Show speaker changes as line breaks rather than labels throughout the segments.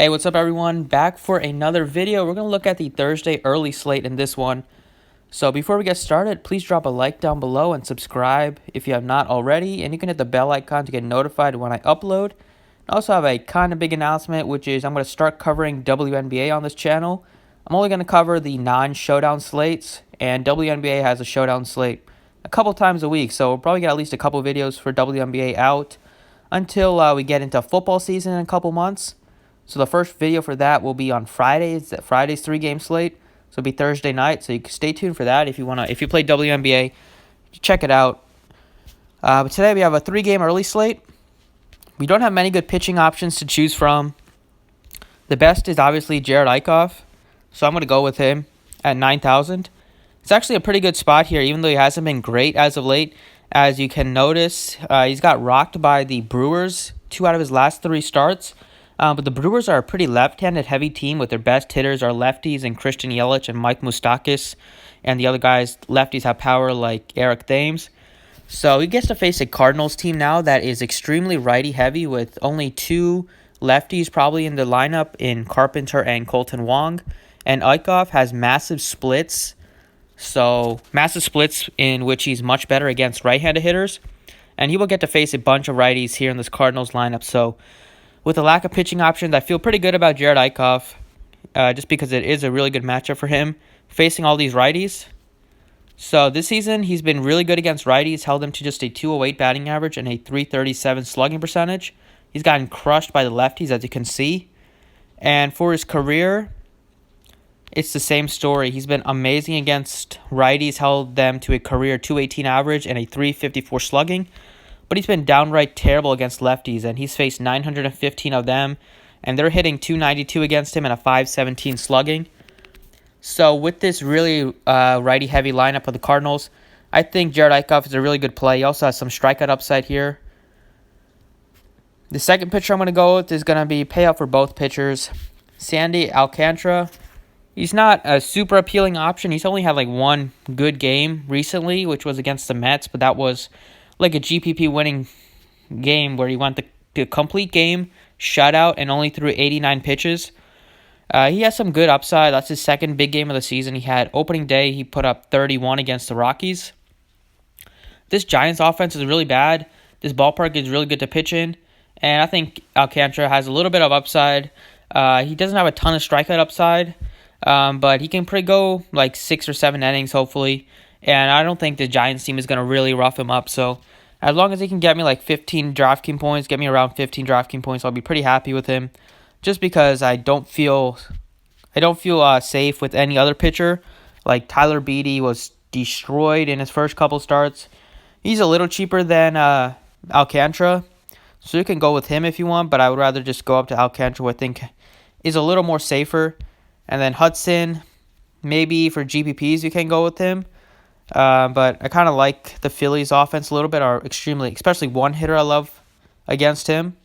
Hey, what's up everyone? Back for another video. We're going to look at the Thursday early slate in this one. So before we get started, please drop a like down below and subscribe if you have not already. And you can hit the bell icon to get notified when I upload. I also have a kind of big announcement, which is I'm going to start covering WNBA on this channel. I'm only going to cover the non-showdown slates, and WNBA has a showdown slate a couple times a week. So we'll probably get at least a couple videos for WNBA out until we get into football season in a couple months. So the first video for that will be on Fridays. Friday's 3-game slate. So it'll be Thursday night. So you can stay tuned for that if you wanna. If you play WNBA, check it out. But today we have a 3-game early slate. We don't have many good pitching options to choose from. The best is obviously Jared Eichhoff, so I'm gonna go with him at 9,000. It's actually a pretty good spot here, even though he hasn't been great as of late. As you can notice, he's got rocked by the Brewers 2 out of his last 3 starts. But the Brewers are a pretty left-handed heavy team with their best hitters are lefties and Christian Yelich and Mike Moustakas. And the other guys, lefties, have power like Eric Thames. So he gets to face a Cardinals team now that is extremely righty-heavy with only 2 lefties probably in the lineup in Carpenter and Colton Wong. And Eichhoff has massive splits. So massive splits in which he's much better against right-handed hitters. And he will get to face a bunch of righties here in this Cardinals lineup. So with a lack of pitching options, I feel pretty good about Jared Eichhoff, just because it is a really good matchup for him, facing all these righties. So this season, he's been really good against righties, held them to just a 208 batting average and a 337 slugging percentage. He's gotten crushed by the lefties, as you can see. And for his career, it's the same story. He's been amazing against righties, held them to a career 218 average and a 354 slugging. But he's been downright terrible against lefties, and he's faced 915 of them, and they're hitting 292 against him and a 517 slugging. So with this really righty-heavy lineup of the Cardinals, I think Jared Eichhoff is a really good play. He also has some strikeout upside here. The second pitcher I'm going to go with is going to be payout for both pitchers. Sandy Alcantara. He's not a super appealing option. He's only had like one good game recently, which was against the Mets, but that was like a GPP winning game where he went the complete game, shutout, and only threw 89 pitches. He has some good upside. That's his second big game of the season. He had opening day, he put up 31 against the Rockies. This Giants offense is really bad. This ballpark is really good to pitch in, and I think Alcantara has a little bit of upside. He doesn't have a ton of strikeout upside, but he can go like 6 or 7 innings, hopefully. And I don't think the Giants team is going to really rough him up. So as long as he can get me like 15 DraftKings points, get me around 15 DraftKings points, I'll be pretty happy with him. Just because I don't feel safe with any other pitcher. Like Tyler Beede was destroyed in his first couple starts. He's a little cheaper than Alcantara, so you can go with him if you want. But I would rather just go up to Alcantara, who I think is a little more safer. And then Hudson, maybe for GPPs you can go with him. But I kind of like the Phillies' offense a little bit, especially one hitter I love against him.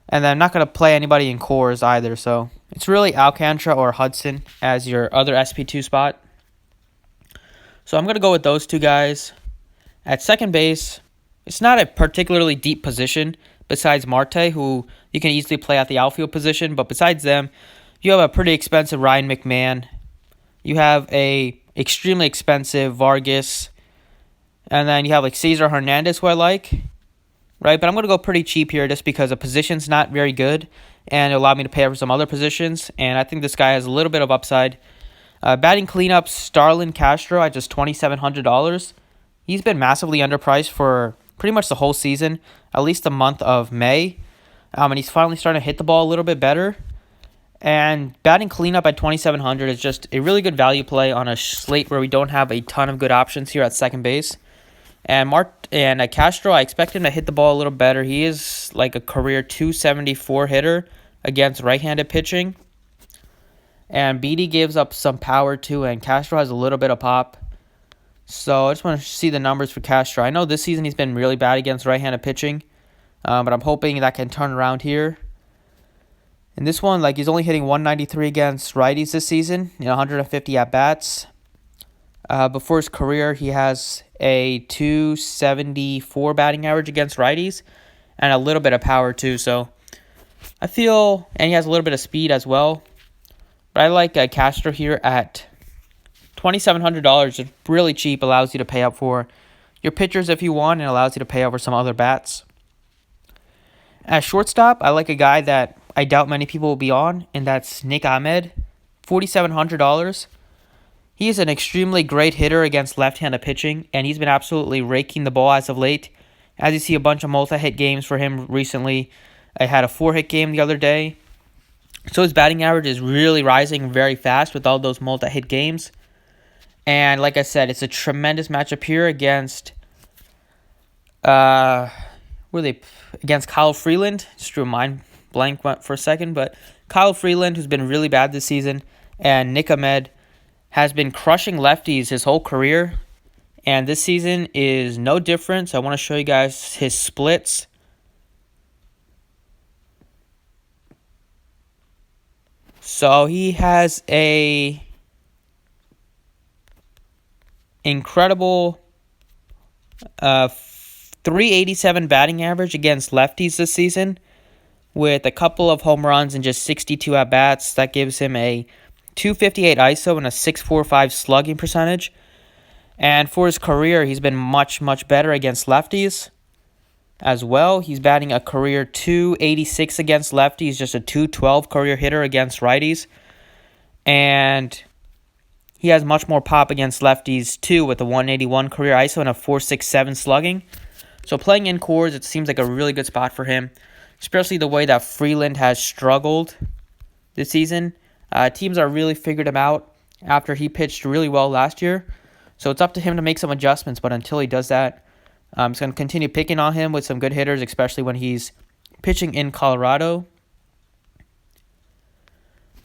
And then I'm not going to play anybody in cores either, so it's really Alcantara or Hudson as your other SP2 spot. So I'm going to go with those 2 guys. At second base, it's not a particularly deep position besides Marte, who you can easily play at the outfield position, but besides them, you have a pretty expensive Ryan McMahon. You have a extremely expensive Vargas, and then you have like Cesar Hernandez, who I like, right? But I'm going to go pretty cheap here just because the position's not very good, and it allowed me to pay for some other positions, and I think this guy has a little bit of upside. Batting cleanup, Starlin Castro at just $2,700. He's been massively underpriced for pretty much the whole season, at least the month of May, and he's finally starting to hit the ball a little bit better. And batting cleanup at $2,700 is just a really good value play on a slate where we don't have a ton of good options here at second base. And Castro, I expect him to hit the ball a little better. He is like a career 274 hitter against right-handed pitching. And Beede gives up some power too, and Castro has a little bit of pop. So I just want to see the numbers for Castro. I know this season he's been really bad against right-handed pitching, but I'm hoping that can turn around here. In this one, he's only hitting 193 against righties this season, 150 at-bats. Before his career, he has a 274 batting average against righties and a little bit of power too. So I feel, and he has a little bit of speed as well, but I like Castro here at $2,700. It's really cheap, allows you to pay up for your pitchers if you want, and allows you to pay over some other bats. At shortstop, I like a guy that I doubt many people will be on, and that's Nick Ahmed, $4,700. He is an extremely great hitter against left-handed pitching, and he's been absolutely raking the ball as of late. As you see, a bunch of multi-hit games for him recently. I had a 4-hit game the other day. So his batting average is really rising very fast with all those multi-hit games. And like I said, it's a tremendous matchup here against against Kyle Freeland. Just drew a mind blank for a second, but Kyle Freeland, who's been really bad this season, and Nick Ahmed has been crushing lefties his whole career, and this season is no different. So I want to show you guys his splits. So he has a incredible 387 batting average against lefties this season, with a couple of home runs and just 62 at-bats. That gives him a 258 ISO and a 645 slugging percentage. And for his career, he's been much, much better against lefties as well. He's batting a career 286 against lefties, just a 212 career hitter against righties. And he has much more pop against lefties too, with a 181 career ISO and a 467 slugging. So playing in Coors, it seems like a really good spot for him, especially the way that Freeland has struggled this season. Teams are really figured him out after he pitched really well last year. So it's up to him to make some adjustments, but until he does that, I'm just going to continue picking on him with some good hitters, especially when he's pitching in Colorado.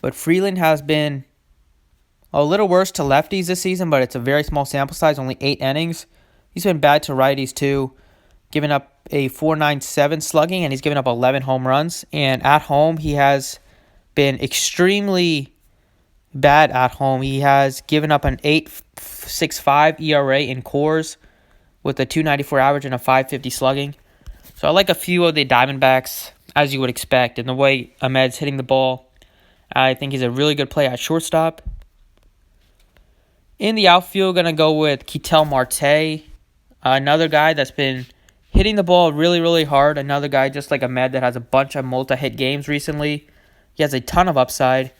But Freeland has been a little worse to lefties this season, but it's a very small sample size, only 8 innings. He's been bad to righties too, giving up a 497 slugging, and he's given up 11 home runs. And at home, he has been extremely bad at home. He has given up an 8.65 ERA in Coors with a 294 average and a 550 slugging. So I like a few of the Diamondbacks, as you would expect. And the way Ahmed's hitting the ball, I think he's a really good play at shortstop. In the outfield, going to go with Ketel Marte, another guy that's been hitting the ball really, really hard. Another guy just like Ahmed that has a bunch of multi-hit games recently. He has a ton of upside,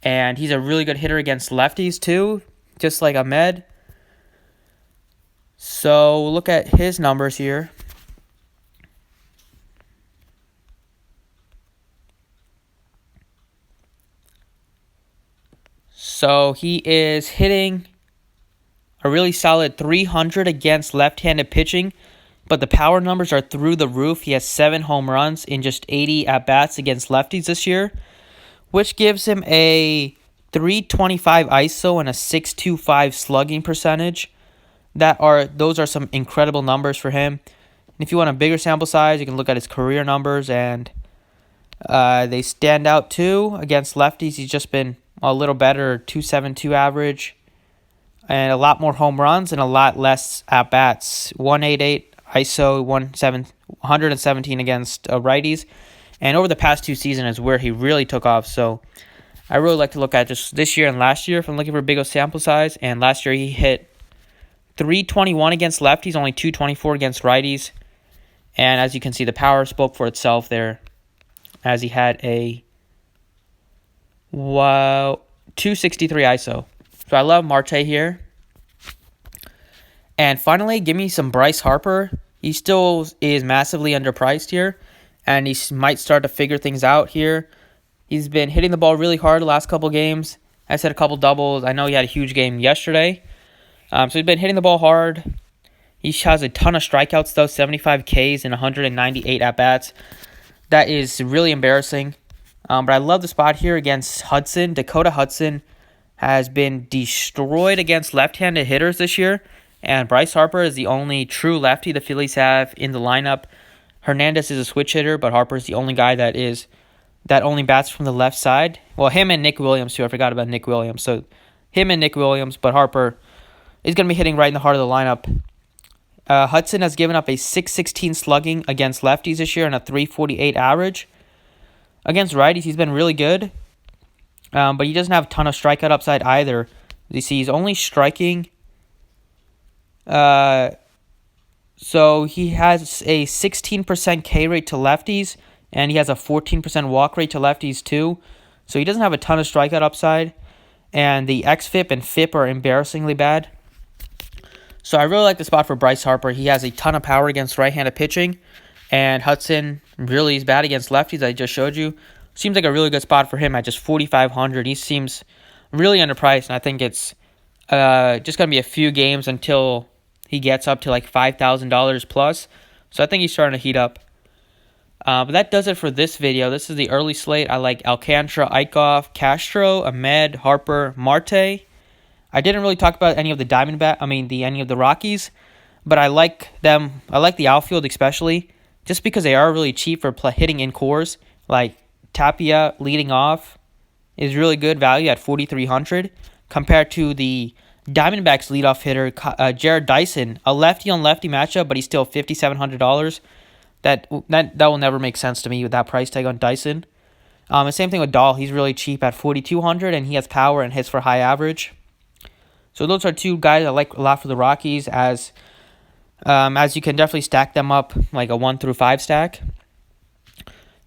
and he's a really good hitter against lefties too, just like Ahmed. So look at his numbers here. So he is hitting a really solid 300 against left-handed pitching, but the power numbers are through the roof. He has 7 home runs in just 80 at-bats against lefties this year, which gives him a 325 ISO and a 625 slugging percentage. Those are some incredible numbers for him. And if you want a bigger sample size, you can look at his career numbers, and they stand out too. Against lefties, he's just been a little better, 272 average, and a lot more home runs and a lot less at-bats. 188 ISO, 117 against righties. And over the past 2 seasons is where he really took off. So I really like to look at just this year and last year if I'm looking for a bigger sample size. And last year he hit 321 against lefties, only 224 against righties. And as you can see, the power spoke for itself there, as he had a 263 ISO. So I love Marte here. And finally, give me some Bryce Harper. He still is massively underpriced here, and he might start to figure things out here. He's been hitting the ball really hard the last couple games. I said a couple doubles. I know he had a huge game yesterday. So he's been hitting the ball hard. He has a ton of strikeouts, though, 75 Ks and 198 at-bats. That is really embarrassing. But I love the spot here against Hudson. Dakota Hudson has been destroyed against left-handed hitters this year, and Bryce Harper is the only true lefty the Phillies have in the lineup. Hernandez is a switch hitter, but Harper is the only guy that only bats from the left side. Well, him and Nick Williams, too. I forgot about Nick Williams. So him and Nick Williams, but Harper is going to be hitting right in the heart of the lineup. Hudson has given up a 616 slugging against lefties this year and a 348 average. Against righties, he's been really good, but he doesn't have a ton of strikeout upside either. You see, he's only striking. So he has a 16% K rate to lefties, and he has a 14% walk rate to lefties too. So he doesn't have a ton of strikeout upside, and the xFIP and FIP are embarrassingly bad. So I really like the spot for Bryce Harper. He has a ton of power against right-handed pitching, and Hudson really is bad against lefties. I just showed you. Seems like a really good spot for him at just 4,500. He seems really underpriced, and I think it's just going to be a few games until he gets up to like $5,000 plus. So I think he's starting to heat up. But that does it for this video. This is the early slate. I like Alcantara, Eichhoff, Castro, Ahmed, Harper, Marte. I didn't really talk about any of the any of the Rockies, but I like them. I like the outfield especially, just because they are really cheap for hitting in cores. Like Tapia leading off is really good value at 4,300 compared to the Diamondbacks leadoff hitter Jared Dyson, a lefty on lefty matchup, but he's still $5,700. That will never make sense to me with that price tag on Dyson. And same thing with Dahl. He's really cheap at 4,200, and he has power and hits for high average. So those are two guys I like a lot for the Rockies, as you can definitely stack them up like a 1 through 5 stack.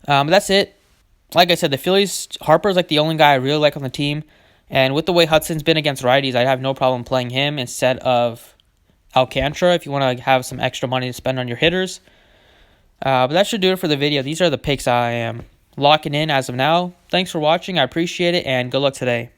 That's it. Like I said, the Phillies, Harper's like the only guy I really like on the team. And with the way Hudson's been against righties, I'd have no problem playing him instead of Alcantara if you want to have some extra money to spend on your hitters. But that should do it for the video. These are the picks I am locking in as of now. Thanks for watching. I appreciate it, and good luck today.